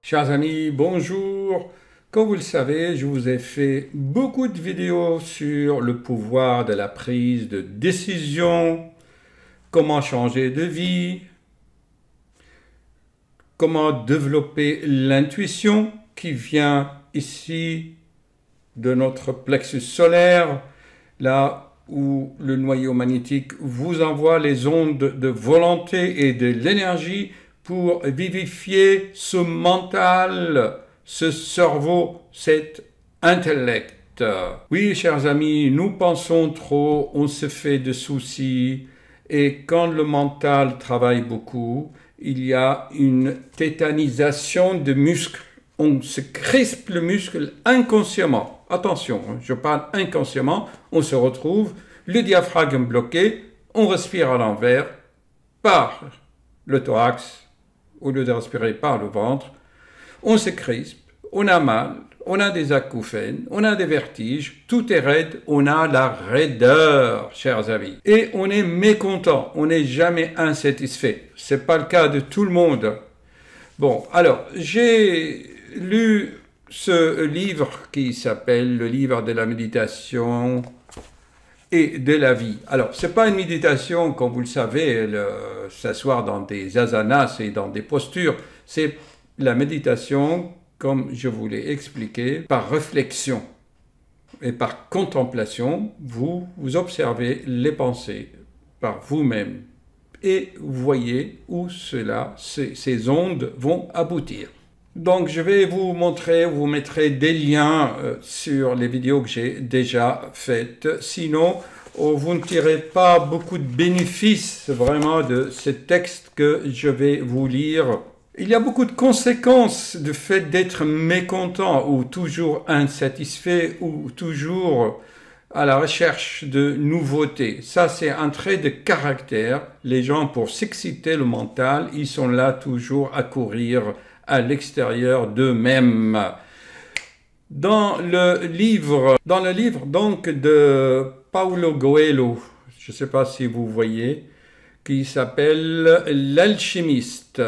Chers amis, bonjour. Comme vous le savez, je vous ai fait beaucoup de vidéos sur le pouvoir de la prise de décision, comment changer de vie, comment développer l'intuition qui vient ici de notre plexus solaire, là où le noyau magnétique vous envoie les ondes de volonté et de l'énergie pour vivifier ce mental, ce cerveau, cet intellect. Oui, chers amis, nous pensons trop, on se fait de soucis, et quand le mental travaille beaucoup, il y a une tétanisation de muscles. On se crispe le muscle inconsciemment. Attention, je parle inconsciemment, on se retrouve, le diaphragme bloqué, on respire à l'envers par le thorax, au lieu de respirer par le ventre, on se crispe, on a mal, on a des acouphènes, on a des vertiges, tout est raide, on a la raideur, chers amis. Et on est mécontent, on n'est jamais insatisfait. Ce n'est pas le cas de tout le monde. Bon, alors, j'ai lu ce livre qui s'appelle le livre de la méditation et de la vie. Alors, ce n'est pas une méditation, comme vous le savez, s'asseoir dans des asanas et dans des postures. C'est la méditation, comme je vous l'ai expliqué, par réflexion et par contemplation. Vous observez les pensées par vous-même et vous voyez où ces ondes vont aboutir. Donc, je vais vous montrer, vous mettrez des liens sur les vidéos que j'ai déjà faites. Sinon, vous ne tirez pas beaucoup de bénéfices vraiment de ce texte que je vais vous lire. Il y a beaucoup de conséquences du fait d'être mécontent ou toujours insatisfait ou toujours à la recherche de nouveautés. Ça, c'est un trait de caractère. Les gens, pour s'exciter le mental, ils sont là toujours à courir à l'extérieur d'eux-mêmes. Dans le livre donc de Paulo Coelho, je ne sais pas si vous voyez, qui s'appelle L'Alchimiste,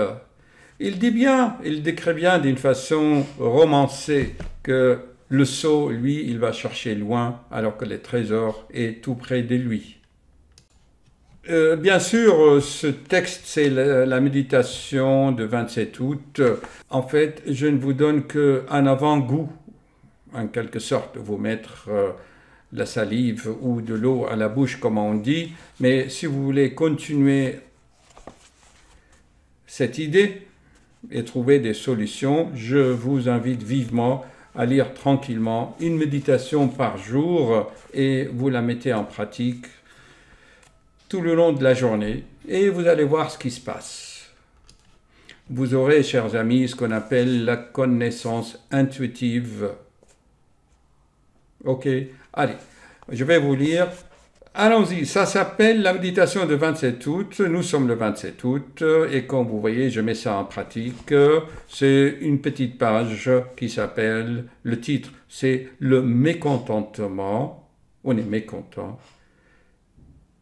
il décrit bien d'une façon romancée que le sot, lui, il va chercher loin alors que le trésor est tout près de lui. Bien sûr, ce texte, c'est la méditation de 27 août. En fait, je ne vous donne qu'un avant-goût, en quelque sorte, vous mettre la salive ou de l'eau à la bouche, comme on dit. Mais si vous voulez continuer cette idée et trouver des solutions, je vous invite vivement à lire tranquillement une méditation par jour et vous la mettez en pratique tout le long de la journée et vous allez voir ce qui se passe. Vous aurez, chers amis, ce qu'on appelle la connaissance intuitive. Ok, allez, je vais vous lire. Allons-y, ça s'appelle la méditation de 27 août. Nous sommes le 27 août et comme vous voyez, je mets ça en pratique. C'est une petite page qui s'appelle, le titre, c'est le mécontentement. On est mécontent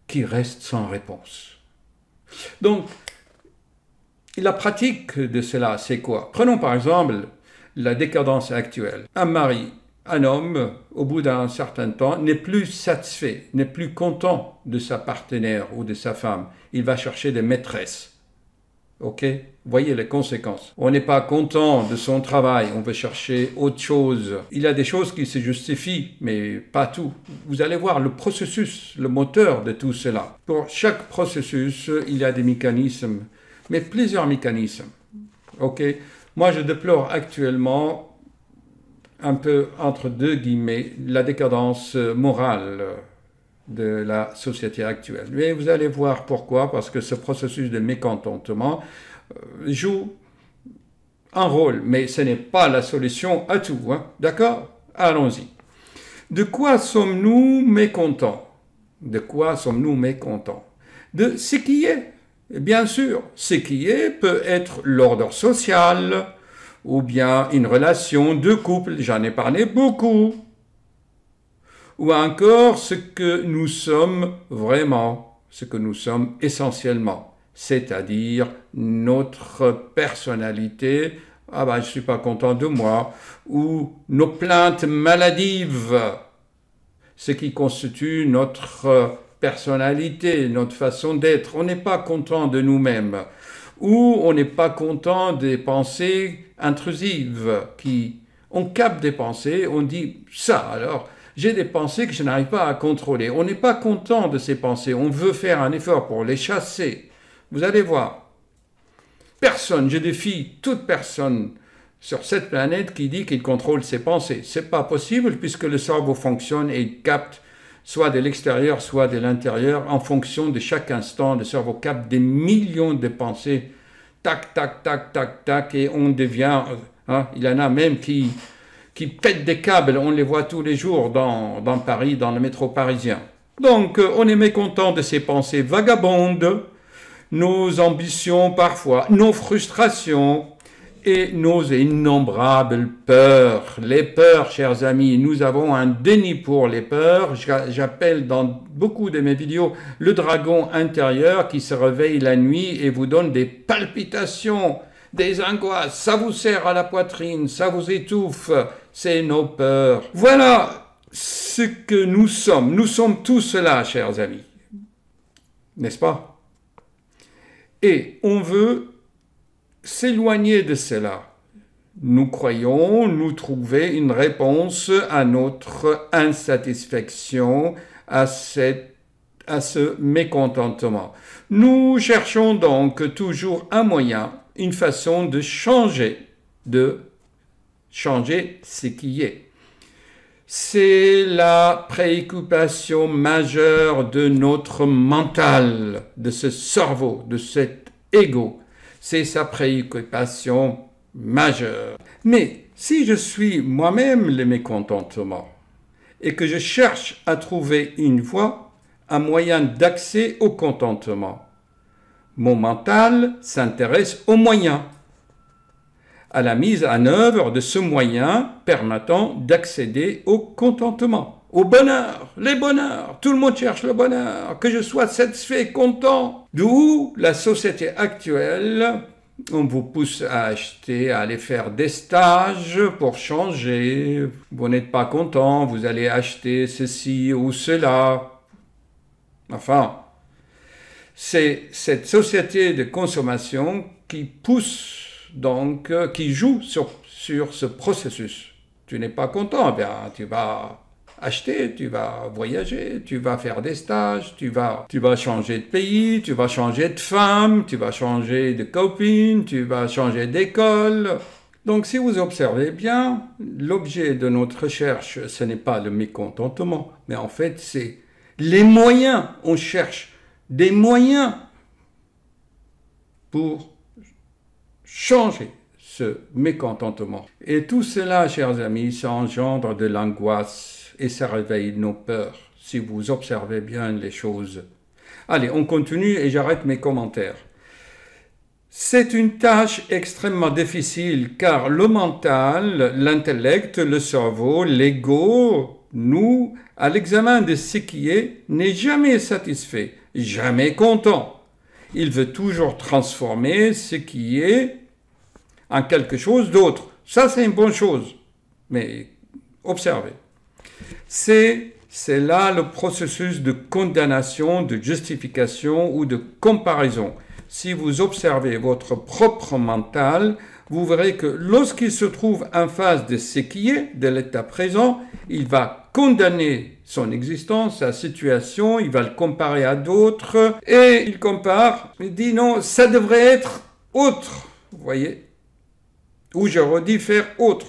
qui reste sans réponse. Donc, la pratique de cela, c'est quoi? Prenons par exemple la décadence actuelle. Un homme, au bout d'un certain temps, n'est plus satisfait, n'est plus content de sa partenaire ou de sa femme. Il va chercher des maîtresses. Ok? Voyez les conséquences. On n'est pas content de son travail, on veut chercher autre chose. Il y a des choses qui se justifient, mais pas tout. Vous allez voir le processus, le moteur de tout cela. Pour chaque processus, il y a des mécanismes, mais plusieurs mécanismes. Ok? Moi, je déplore actuellement, un peu entre deux guillemets, la décadence morale de la société actuelle. Mais vous allez voir pourquoi, parce que ce processus de mécontentement joue un rôle, mais ce n'est pas la solution à tout, hein? D'accord? Allons-y. De quoi sommes-nous mécontents? De quoi sommes-nous mécontents? De ce qui est. Bien sûr, ce qui est peut être l'ordre social, ou bien une relation de couple, j'en ai parlé beaucoup, ou encore ce que nous sommes vraiment, ce que nous sommes essentiellement, c'est-à-dire notre personnalité, ah ben je suis pas content de moi, ou nos plaintes maladives, ce qui constitue notre personnalité, notre façon d'être. On n'est pas content de nous-mêmes, ou on n'est pas content des pensées intrusives qui... On capte des pensées, on dit ça alors... J'ai des pensées que je n'arrive pas à contrôler. On n'est pas content de ces pensées. On veut faire un effort pour les chasser. Vous allez voir. Personne, je défie toute personne sur cette planète qui dit qu'il contrôle ses pensées. C'est pas possible puisque le cerveau fonctionne et il capte soit de l'extérieur, soit de l'intérieur. En fonction de chaque instant, le cerveau capte des millions de pensées. Tac, tac, tac, tac, tac. Et on devient... il y en a même qui pètent des câbles, on les voit tous les jours dans Paris, dans le métro parisien. Donc, on est mécontent de ces pensées vagabondes, nos ambitions parfois, nos frustrations et nos innombrables peurs. Les peurs, chers amis, nous avons un déni pour les peurs. J'appelle dans beaucoup de mes vidéos le dragon intérieur qui se réveille la nuit et vous donne des palpitations, des angoisses, ça vous serre à la poitrine, ça vous étouffe, c'est nos peurs. Voilà ce que nous sommes. Nous sommes tous cela, chers amis. N'est-ce pas? Et on veut s'éloigner de cela. Nous croyons nous trouver une réponse à notre insatisfaction, à ce mécontentement. Nous cherchons donc toujours un moyen, une façon de changer ce qui est. C'est la préoccupation majeure de notre mental, de ce cerveau, de cet ego. C'est sa préoccupation majeure. Mais si je suis moi-même le mécontentement et que je cherche à trouver une voie, un moyen d'accès au contentement, mon mental s'intéresse aux moyens, à la mise en œuvre de ce moyen permettant d'accéder au contentement, au bonheur, les bonheurs. Tout le monde cherche le bonheur, que je sois satisfait, content. D'où la société actuelle, on vous pousse à acheter, à aller faire des stages pour changer. Vous n'êtes pas content, vous allez acheter ceci ou cela. Enfin, c'est cette société de consommation qui pousse, donc, qui joue sur ce processus. Tu n'es pas content, eh bien, tu vas acheter, tu vas voyager, tu vas faire des stages, tu vas changer de pays, tu vas changer de femme, tu vas changer de copine, tu vas changer d'école. Donc, si vous observez bien, l'objet de notre recherche, ce n'est pas le mécontentement, mais en fait, c'est les moyens. On cherche des moyens pour changer ce mécontentement. Et tout cela, chers amis, ça engendre de l'angoisse et ça réveille nos peurs, si vous observez bien les choses. Allez, on continue et j'arrête mes commentaires. C'est une tâche extrêmement difficile car le mental, l'intellect, le cerveau, l'ego, nous, à l'examen de ce qui est, n'est jamais satisfait, jamais content. Il veut toujours transformer ce qui est en quelque chose d'autre. Ça, c'est une bonne chose. Mais observez. C'est là le processus de condamnation, de justification ou de comparaison. Si vous observez votre propre mental, vous verrez que lorsqu'il se trouve en face de ce qui est, de l'état présent, il va condamner son existence, sa situation, il va le comparer à d'autres, et il compare, il dit non, ça devrait être autre, vous voyez, ou j'aurais dû faire autre.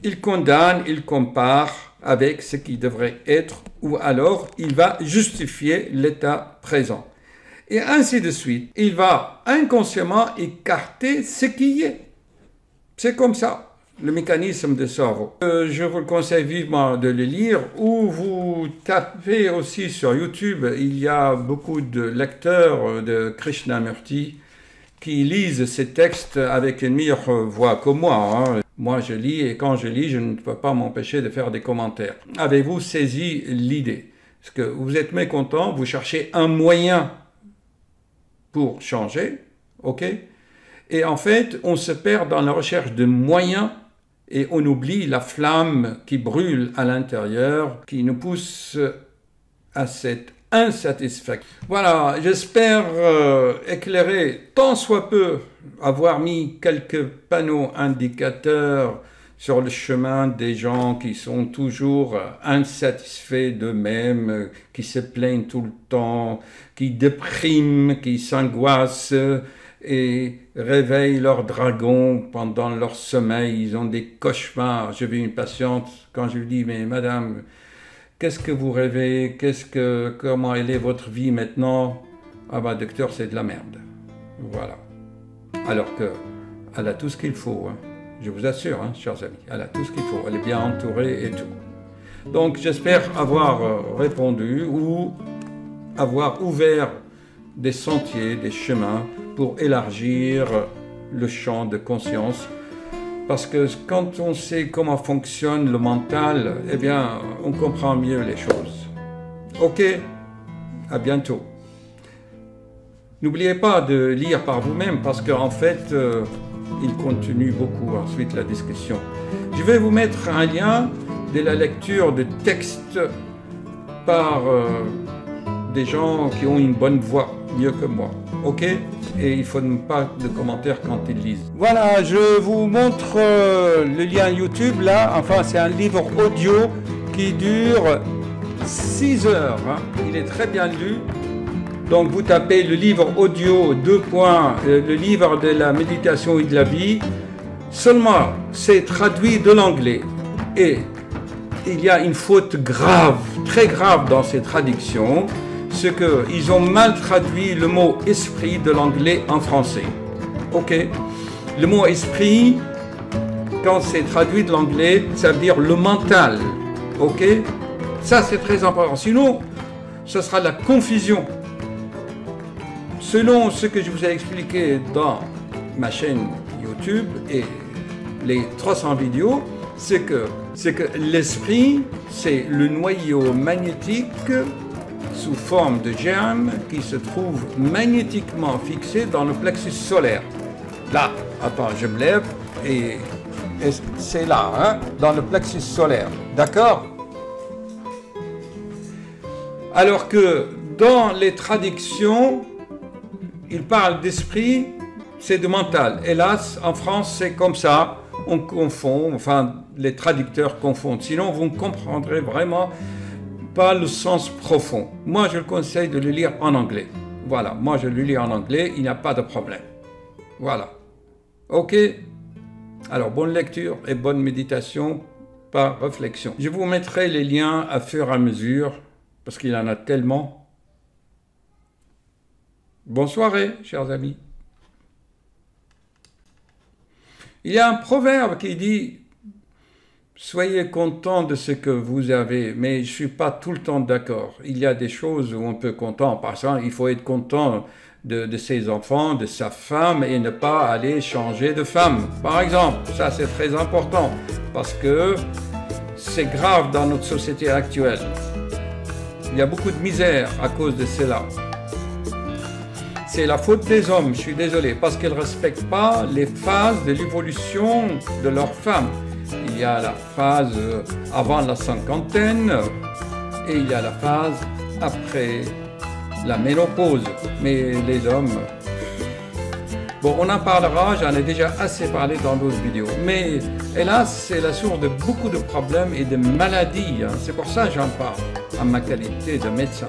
Il condamne, il compare avec ce qui devrait être, ou alors il va justifier l'état présent. Et ainsi de suite. Il va inconsciemment écarter ce qui est. C'est comme ça, le mécanisme du cerveau. Je vous le conseille vivement de le lire, ou vous tapez aussi sur YouTube. Il y a beaucoup de lecteurs de Krishnamurti qui lisent ces textes avec une meilleure voix que moi. Moi, je lis, et quand je lis, je ne peux pas m'empêcher de faire des commentaires. Avez-vous saisi l'idée? Parce que vous êtes mécontent, vous cherchez un moyen pour changer, ok? Et en fait, on se perd dans la recherche de moyens et on oublie la flamme qui brûle à l'intérieur, qui nous pousse à cette insatisfaction. Voilà, j'espère éclairer tant soit peu, avoir mis quelques panneaux indicateurs sur le chemin des gens qui sont toujours insatisfaits d'eux-mêmes, qui se plaignent tout le temps, qui dépriment, qui s'angoissent et réveillent leur dragon pendant leur sommeil. Ils ont des cauchemars. J'ai vu une patiente, quand je lui dis « Mais madame, qu'est-ce que vous rêvez? Comment elle est votre vie maintenant ?» « Ah bah docteur, c'est de la merde. » Voilà. Alors qu'elle a tout ce qu'il faut, hein. Je vous assure, hein, chers amis, elle a tout ce qu'il faut. Elle est bien entourée et tout. Donc j'espère avoir répondu ou avoir ouvert des sentiers, des chemins pour élargir le champ de conscience. Parce que quand on sait comment fonctionne le mental, eh bien, on comprend mieux les choses. Ok, à bientôt. N'oubliez pas de lire par vous-même parce qu'en fait, il continue beaucoup ensuite la discussion. Je vais vous mettre un lien de la lecture de textes par des gens qui ont une bonne voix, mieux que moi. Ok? Et il ne faut pas de commentaires quand ils lisent. Voilà, je vous montre le lien YouTube là. Enfin, c'est un livre audio qui dure 6 heures. Hein. Il est très bien lu. Donc vous tapez le livre audio, le livre de la méditation et de la vie. Seulement, c'est traduit de l'anglais. Et il y a une faute grave, très grave dans ces traductions. C'est qu'ils ont mal traduit le mot « esprit » de l'anglais en français. Ok? Le mot « esprit », quand c'est traduit de l'anglais, ça veut dire le mental. Ok? Ça, c'est très important. Sinon, ce sera de la confusion. Selon ce que je vous ai expliqué dans ma chaîne YouTube et les 300 vidéos, c'est que l'esprit, c'est le noyau magnétique sous forme de germe qui se trouve magnétiquement fixé dans le plexus solaire. Là, attends, je me lève et c'est là, hein, dans le plexus solaire. D'accord? Alors que dans les traductions, il parle d'esprit, c'est de mental. Hélas, en France, c'est comme ça. On confond, enfin, les traducteurs confondent. Sinon, vous ne comprendrez vraiment pas le sens profond. Moi, je le conseille de le lire en anglais. Voilà, moi, je le lis en anglais, il n'y a pas de problème. Voilà. Ok? Alors, bonne lecture et bonne méditation par réflexion. Je vous mettrai les liens à fur et à mesure, parce qu'il y en a tellement. Bonne soirée, chers amis. Il y a un proverbe qui dit « Soyez contents de ce que vous avez », mais je ne suis pas tout le temps d'accord. Il y a des choses où on peut être content. Par exemple, il faut être content de ses enfants, de sa femme, et ne pas aller changer de femme. Par exemple, ça c'est très important, parce que c'est grave dans notre société actuelle. Il y a beaucoup de misère à cause de cela. C'est la faute des hommes, je suis désolé, parce qu'ils ne respectent pas les phases de l'évolution de leur femme. Il y a la phase avant la cinquantaine et il y a la phase après la ménopause. Mais les hommes... Bon, on en parlera, j'en ai déjà assez parlé dans d'autres vidéos. Mais hélas, c'est la source de beaucoup de problèmes et de maladies. Hein. C'est pour ça que j'en parle, en ma qualité de médecin.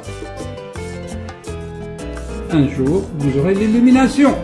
Un jour, vous aurez l'illumination.